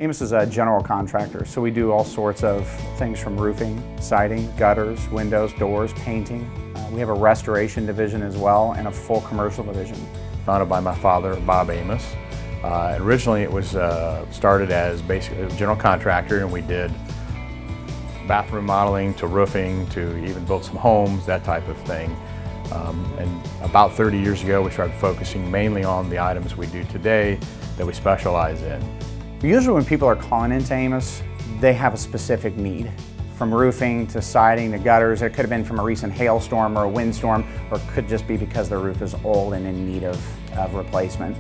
Amos is a general contractor, so we do all sorts of things from roofing, siding, gutters, windows, doors, painting. We have a restoration division as well and a full commercial division. Founded by my father, Bob Amos. Originally it was started as basically a general contractor, and we did bathroom modeling to roofing to even build some homes, that type of thing. And about 30 years ago we started focusing mainly on the items we do today that we specialize in. Usually when people are calling into Amos, they have a specific need. From roofing to siding to gutters. It could have been from a recent hailstorm or a windstorm, or it could just be because the roof is old and in need of replacement.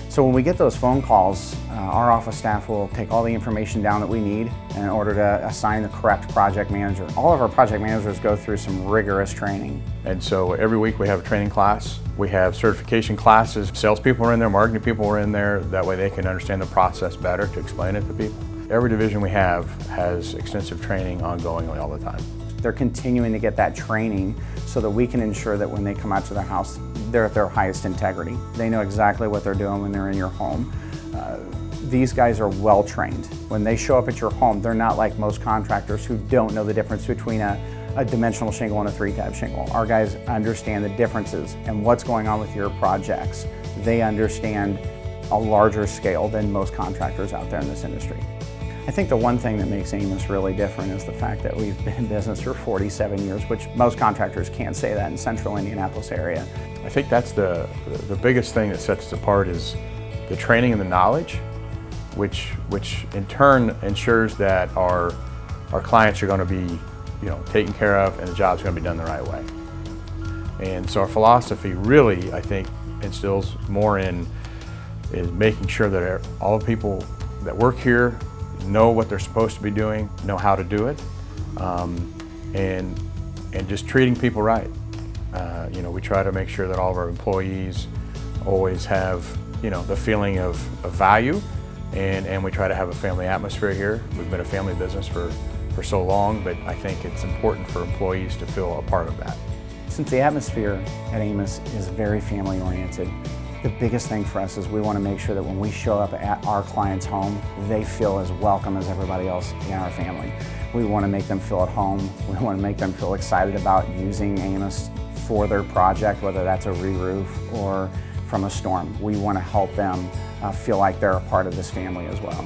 So when we get those phone calls, our office staff will take all the information down that we need in order to assign the correct project manager. All of our project managers go through some rigorous training. And so every week we have a training class. We have certification classes. Salespeople are in there, marketing people are in there. That way they can understand the process better to explain it to people. Every division we have has extensive training ongoingly all the time. They're continuing to get that training so that we can ensure that when they come out to the house, they're at their highest integrity. They know exactly what they're doing when they're in your home. These guys are well trained. When they show up at your home, they're not like most contractors who don't know the difference between a dimensional shingle and a 3-tab shingle. Our guys understand the differences and what's going on with your projects. They understand a larger scale than most contractors out there in this industry. I think the one thing that makes Amos really different is the fact that we've been in business for 47 years, which most contractors can't say that in central Indianapolis area. I think that's the biggest thing that sets us apart is the training and the knowledge, which in turn ensures that our clients are going to be taken care of and the job's going to be done the right way. And so our philosophy really, I think, instills more in is making sure that all the people that work here know what they're supposed to be doing, know how to do it, and just treating people right. We try to make sure that all of our employees always have the feeling of value, and we try to have a family atmosphere here. We've been a family business for so long, but I think it's important for employees to feel a part of that. Since the atmosphere at Amos is very family oriented, the biggest thing for us is we want to make sure that when we show up at our client's home, they feel as welcome as everybody else in our family. We want to make them feel at home. We want to make them feel excited about using Amos for their project, whether that's a re-roof or from a storm. We want to help them feel like they're a part of this family as well.